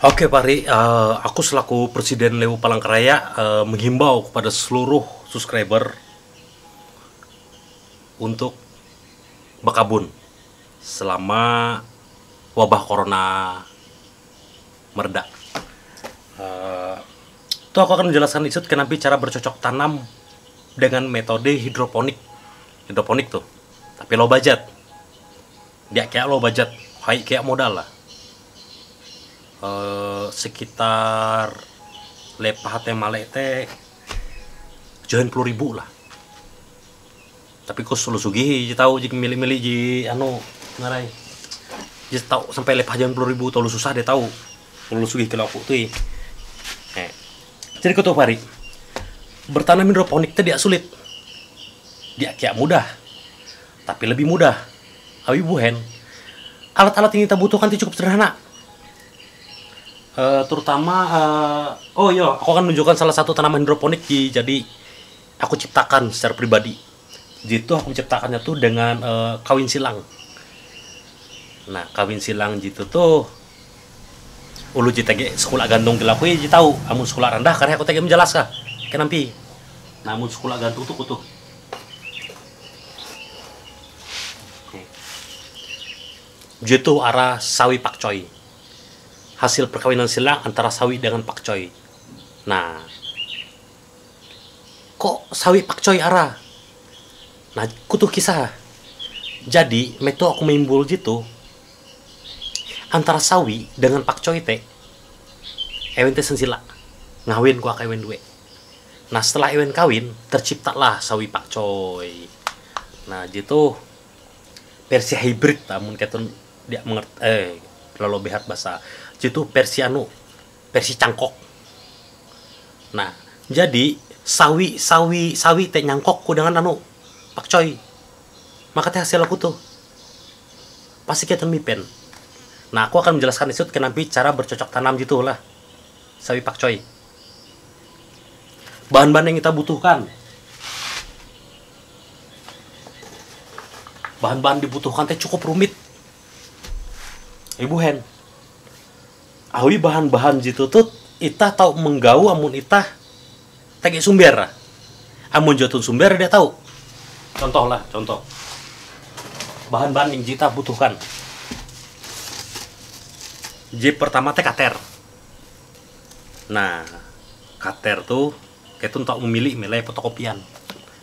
Oke, Pak Ri, aku selaku Presiden Lewu Palangkaraya menghimbau kepada seluruh subscriber untuk berkabun selama wabah corona mereda. Itu aku akan menjelaskan isut kenapa cara bercocok tanam dengan metode hidroponik. Hidroponik tuh, tapi low budget. Dia kayak low budget, high kayak modal lah. Sekitar lepah teh malek teh join 10.000 lah, tapi kok selalu sugi ji tahu jika milih-milih ji anu ngarai ji tahu sampai lepah join 10.000 tahu susah deh tahu selalu sugi kalau aku tuh jadi kau tahu Pari bertanam hidroponik teh dia sulit, dia kayak mudah tapi lebih mudah awi buhen. Alat-alat yang kita butuhkan itu cukup sederhana. Terutama oh iya, aku akan menunjukkan salah satu tanaman hidroponik jadi aku ciptakan secara pribadi. Jadi aku menciptakannya tuh dengan kawin silang. Nah, kawin silang gitu tuh ulu jitege sekolah gandung dilaku ya tahu, amun sekolah rendah karena aku tege menjelaskan. Kenampi. Namun sekolah gandung tuh kutu. Jitu arah sawi pakcoy. Hasil perkawinan silang antara sawi dengan pakcoy. Nah, kok sawi pakcoy arah? Nah, kutu kisah. Jadi, metu aku menimbul gitu antara sawi dengan pakcoy teh. Ewen teh sensila. Ngawin ku ewen duwe. Nah, setelah ewen kawin, terciptalah sawi pakcoy. Nah, gitu versi hybrid namun ketun dia mengerti lalu behat bahasa itu versi versi cangkok. Nah, jadi sawi teh nyangkok ku dengan pakcoy. Maka teh hasil aku tuh pasti kita mipen. Nah, aku akan menjelaskan itu kenapa cara bercocok tanam gitu lah sawi pakcoy. Bahan-bahan yang kita butuhkan. Bahan-bahan dibutuhkan teh cukup rumit. Ibu Hen. Awi bahan-bahan gitu tuh itah tahu menggau amun itah tege sumber. Amun jotun sumber dia tahu. Contoh. Bahan-bahan yang kita butuhkan. Pertama teh kater. Nah, kater tuh ketun tak memilih fotokopian.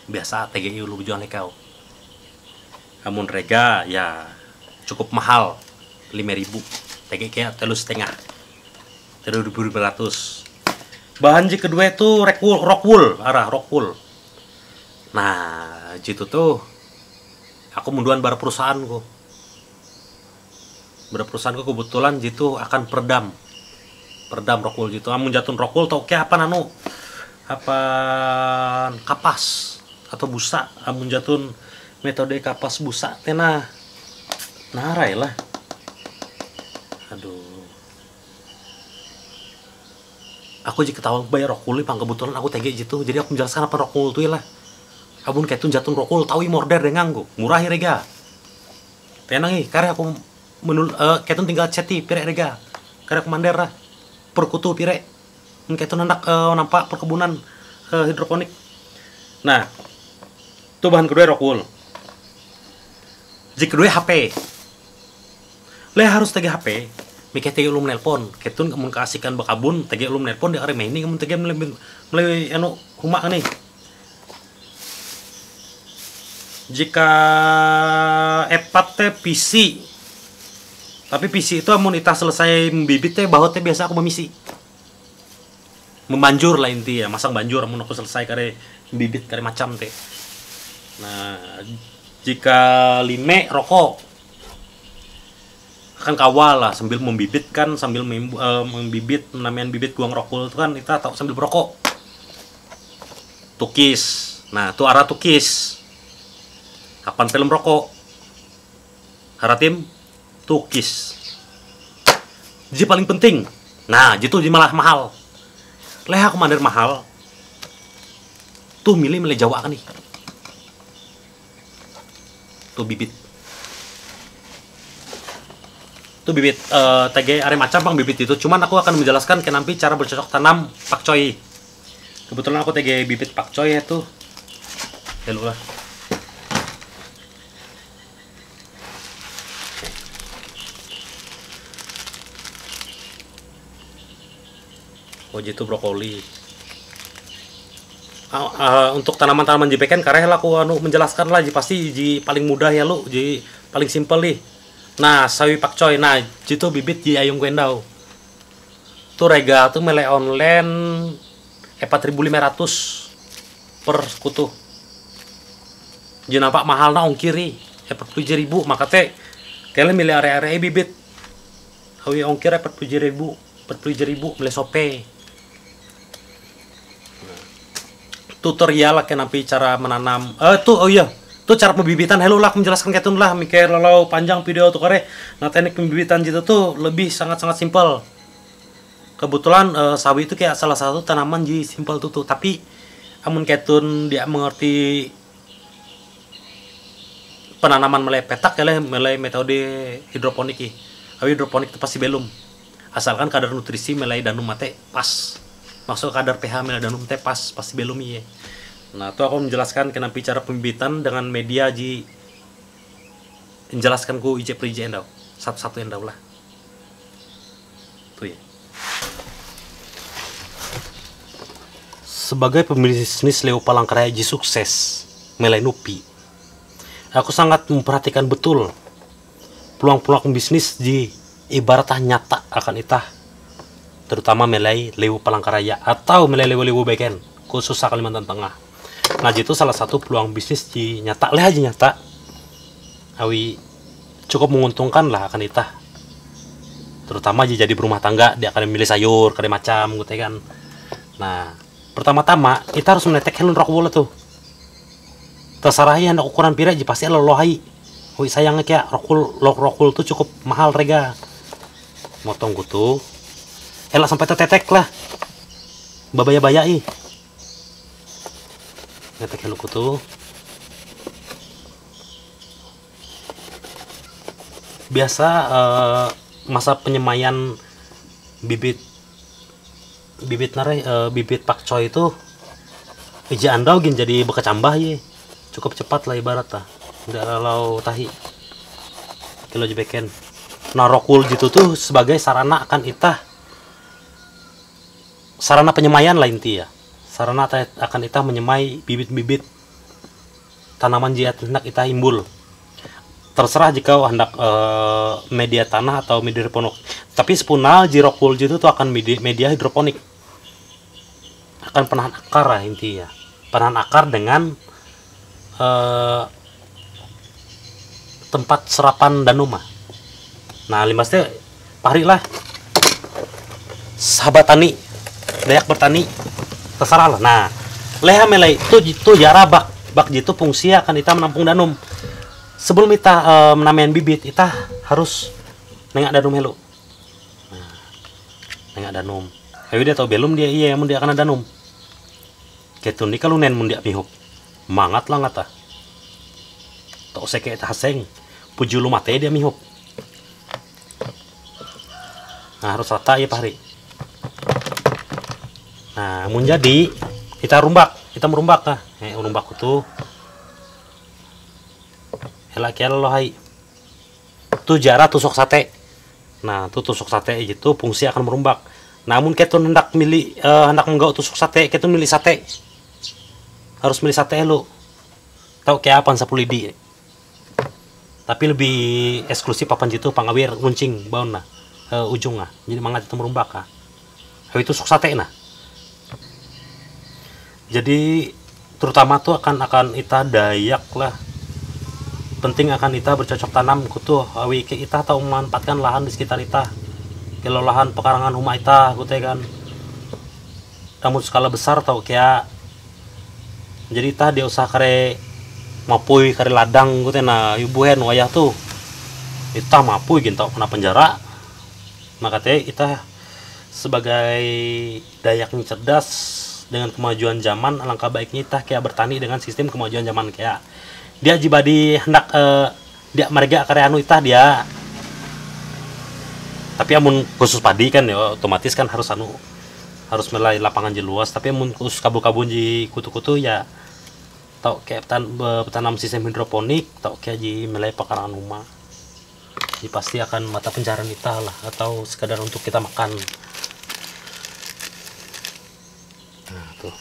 Biasa TGI lu jual kau. Amun rega ya cukup mahal 5.000. TGI kayak 3,5. 3.500. Bahan kedua itu rockwool. Nah, jitu tuh aku munduan bara perusahaanku kebetulan jitu akan peredam rockwool jitu. Amun jatun rockwool tau kayak apa kapas atau busa. Amun jatun metode kapas busa tenah narai lah. Aduh, aku jika ketahuan bayar rockwool pang kebetulan aku tege gitu. Jadi aku menjelaskan apa rockwool tuh lah. Abun ketun jatun rockwool tahu morder dengan gua murah rega. Tenang karya aku ketun tinggal ceti pire rega. Karya komander lah. Perkutu pire. Ketun hendak nampak perkebunan hidroponik. Nah, itu bahan kedua rockwool. Jika kedua HP. Le harus tege HP. Mikir tege ulum nelpon, ketun kamu kasihkan bakabun, tege ulum nelpon di area ini kamu tege mulai humak nih. Jika epat teh PC, tapi PC itu amun ita selesai membibit teh bahwa teh biasa aku memisi, membanjur lah inti ya, masang banjur amun aku selesai kare bibit kare macam teh. Nah, jika lime rokok kan kawal lah sambil membibit kan sambil membibit namanya bibit guang rockwool itu kan kita tahu sambil berokok. Tukis. Nah, itu arah tukis. Kapan film rokok? Haratim tukis. Ji paling penting. Nah, jitu ji malah mahal. Leha komander mahal. Tuh milih Jawa kan nih. Tuh bibit. Itu bibit TG are macam pang bibit itu. Cuman aku akan menjelaskan kenapa cara bercocok tanam pakcoy. Kebetulan aku TG bibit pakcoy itu. Ya lu lah. Oh gitu brokoli. Untuk tanaman-tanaman JPK kareh lah aku menjelaskan lah pasti paling mudah ya lu, paling simpel nih. Nah, sawi pakcoy. Nah, itu bibit di ayung kuendau. Tuh rega tuh mele online 4.500 per kutu. Jadi nampak mahal na ongkiri 47.000 maka teh kalian milih area-area bibit. Hawi ongkir 47.000 milih sope. Tutorial lah kenapa cara menanam tuh cara pembibitan. Hello lah aku menjelaskan kayak lah mikir lalau panjang video tuh kare. Nah teknik pembibitan gitu tuh lebih sangat-sangat simpel. Kebetulan sawi itu kayak salah satu tanaman jadi simpel tuh tapi amun ketun dia mengerti penanaman mulai petak ya mulai metode hidroponik ki. Hidroponik itu pasti belum asalkan kadar nutrisi mulai danum mate pas. Masuk kadar pH meladonum teh pasti belum iya. Nah, itu aku menjelaskan kenapa cara pembibitan dengan media menjelaskan ku ije endau. Satu-satu endau lah. Tuh ya. Sebagai pembisnis Leo Palangkaraya ji sukses melai nupi. Aku sangat memperhatikan betul peluang-peluang bisnis di ibaratnya nyata akan itah. Terutama melai Lewu Palangkaraya atau melai lewu-lewu beken khusus Kalimantan Tengah. Nah itu salah satu peluang bisnis di nyata aja nyata awi cukup menguntungkan lah akan itah, terutama jadi berumah tangga dia akan memilih sayur kade macam gitu kan. Nah pertama-tama kita harus menetek helun rockwool tuh terserah ya hendak ukuran pira aja pasti lohai. Wih sayangnya kayak rockwool tuh cukup mahal rega motong gitu. Elak sampai tetek lah. Babaya-bayai. Ngetek heluk tuh. Biasa masa penyemaian bibit pakcoy itu ija andau gin jadi bekecambah ye. Cukup cepat lah ibarat tah. Ndak lalau tahi. Kilo jebeken. Nah rokul gitu tuh sebagai sarana akan itah sarana penyemaian lah inti ya. Sarana akan kita menyemai bibit-bibit tanaman jiat hendak kita imbul. Terserah jika hendak media tanah atau media hidroponik. Tapi sepunal jirokul itu tuh akan media hidroponik. Akan penahan akar lah inti ya. Penahan akar dengan tempat serapan danuma. Nah limbasnya pahri lah. Sahabat tani dayak bertani terserah lah. Nah leha melai itu jara bak jitu fungsi akan kita menampung danum. Sebelum kita menamain bibit kita harus nengak danum helu. Nah, nengak danum ayo dia tahu belum dia iya mun dia akan danum ketun di kalau nen mun dia mihuk mangat lah ngata tok seke eta haseng puju lu mate dia mihuk. Nah harus rata ya pahri. Nah, mun jadi kita merumbak kah? Rumbak itu elak ya lo hai. Tu jara tusuk sate. Nah, tu tusuk sate itu fungsi akan merumbak. Namun ketun hendak menggau tusuk sate, ketun milih sate. Harus milih sate lo. Tahu kayak apa sapu lidi. Tapi lebih eksklusif papan jitu pangawir nguncing baun nah. Ujung nah. Jadi mangat itu merumbak kah. Itu tusuk sate nah. Jadi terutama tuh akan ita dayak lah. Penting akan ita bercocok tanam kutu awi kita tahu memanfaatkan lahan di sekitar ita. Kalau lahan pekarangan rumah ita kutu kan. Namun skala besar tahu kayak jadi ita dia usaha kare mapui kare ladang kutu nah ibuhen wayah tuh. Ita mapui gin tau kena penjara. Maka teh ita sebagai dayak yang cerdas dengan kemajuan zaman alangkah baiknya kita kayak bertani dengan sistem kemajuan zaman kayak dia jibadi hendak dia mereka karya anu itah dia Tapi amun khusus padi kan ya otomatis kan harus mulai lapangan jeluas. Tapi amun khusus kabun-kabun di kutu-kutu ya tau kayak petanam sistem hidroponik, tau kayak di mulai pekarangan rumah. Jadi pasti akan mata pencarian kita lah, atau sekadar untuk kita makan. Nah tuh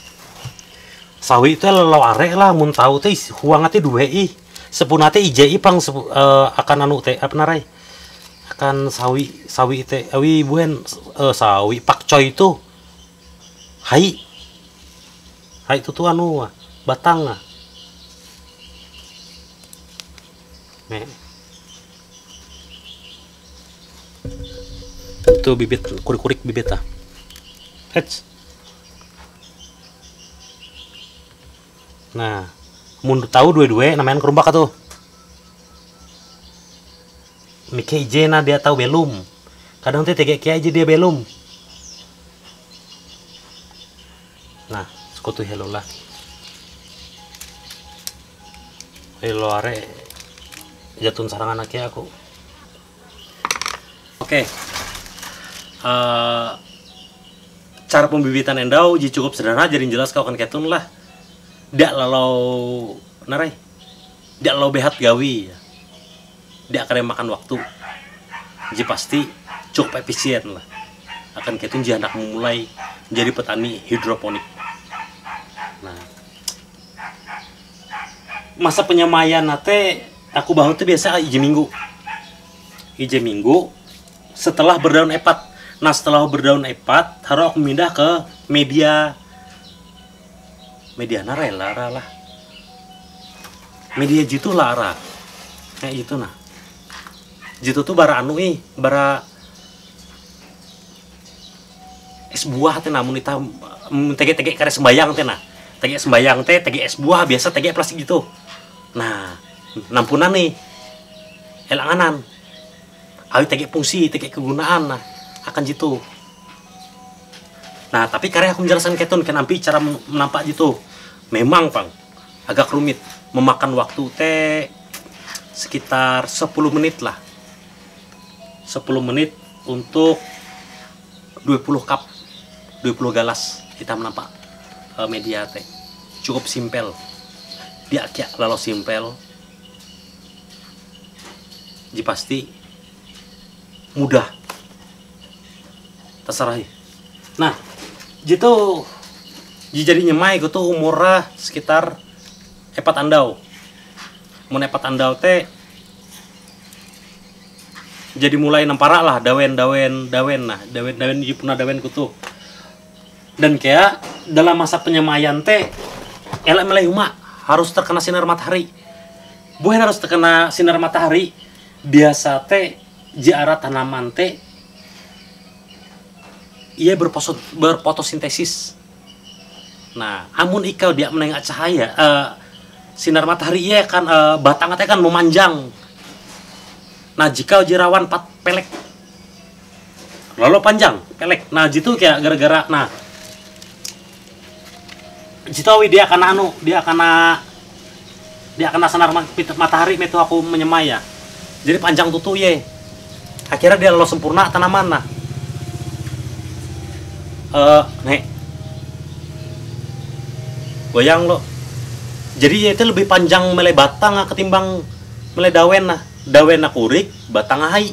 sawi itu lo arek lah mun tahu teh huang ate dua sepuna teh ijai pang akan anu teh apa narai akan sawi teh awi buen sawi pakcoy itu hai itu tuh anu batang nih itu bibit kurik-kurik bibit nah mun tahu dua-dua namanya kerumbak tuh Mike Jena dia tahu belum kadang teh tegek aja dia belum nah sekutu hello lah hello are jatun sarangan anaknya aku oke. Cara pembibitan endau cukup sederhana jadi jelas kau kan ketun lah dak lalau narai dak lalau behat gawi dak kare makan waktu jadi pasti cukup efisien lah akan ketun jadi anak memulai menjadi petani hidroponik. Nah masa penyemaian nate aku bahu tuh biasa ije minggu setelah berdaun epat. Nah setelah berdaun epat harus aku pindah ke media lara lah media jitu lara kayak gitu nah jitu tuh bara anu bara es buah teh namun kita tege kare sembayang teh nah tege sembayang teh tege es buah biasa tege plastik gitu nah nampunan nih elanganan awi tege fungsi tege kegunaan nah akan jitu. Nah tapi karya aku menjelaskan ketun kan ampi cara menampak gitu memang pang agak rumit memakan waktu teh sekitar 10 menit lah 10 menit untuk 20 cup 20 galas kita menampak media teh cukup simpel dia kayak lalu simpel jadi pasti mudah terserah ya. Nah gitu jadi nyemai gitu umurnya sekitar epat andau mun epat andau teh jadi mulai nampara lah dawen di punah dawen kutu dan kayak dalam masa penyemaian teh elak melai huma harus terkena sinar matahari bukan harus terkena sinar matahari biasa teh jiara tanaman teh ia berfotosintesis. Nah, amun ikau dia menengok cahaya sinar matahari ia kan batangnya kan memanjang. Nah, jika jerawan pelek lalu panjang pelek. Nah, jitu kayak gara-gara nah jitawi dia kena sinar matahari itu aku menyemai ya. Jadi panjang tutu ye. Akhirnya dia lalu sempurna tanaman nah. Nih goyang lo jadi itu lebih panjang melai batang ketimbang melai dawen kurik batang hai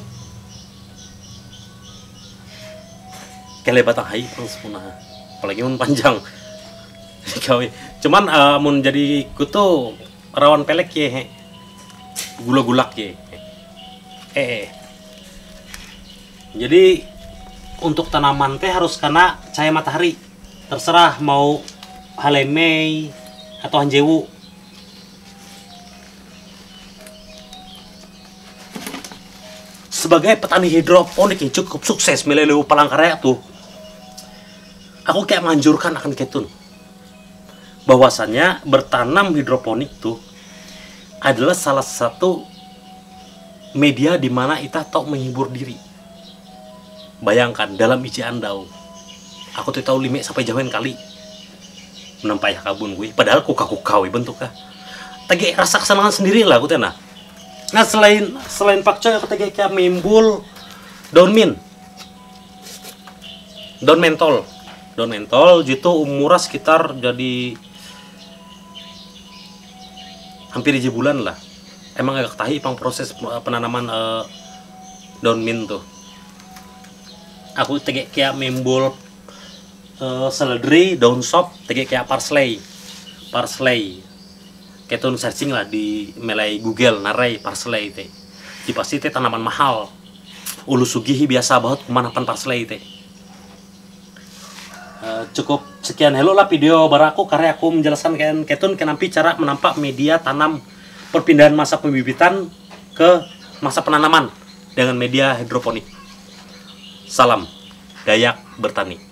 kele batang hai sempurna apalagi mun panjang cuman mun jadi kutu rawan pelek ye gula-gulak ye jadi untuk tanaman teh harus kena cahaya matahari terserah mau halemei atau hanjewu sebagai petani hidroponik yang cukup sukses meleleu Palangkaraya tuh aku kayak menganjurkan akan ketun bahwasannya bertanam hidroponik tuh adalah salah satu media di mana kita tahu menghibur diri. Bayangkan dalam iji andau aku tuh tahu 5 sampai jauhin kali menampai kabun gue padahal kuka-kuka bentuknya tege rasa kesenangan sendiri lah aku teh nah selain pakcoy aku tege kayak mimbul daun min daun mentol jitu umurnya sekitar jadi hampir 1 bulan lah. Emang agak tahi pang proses penanaman daun mint tuh. Aku tege kayak membol seledri, daun sop, tege kayak parsley. Kayak tuh searching lah di melai Google narai parsley teh. Di pasti teh tanaman mahal. Ulu sugihi biasa banget kemanapan parsley teh. Cukup sekian hello lah video baraku karena aku menjelaskan ketun kenampi cara menampak media tanam perpindahan masa pembibitan ke masa penanaman dengan media hidroponik. Salam Dayak bertani.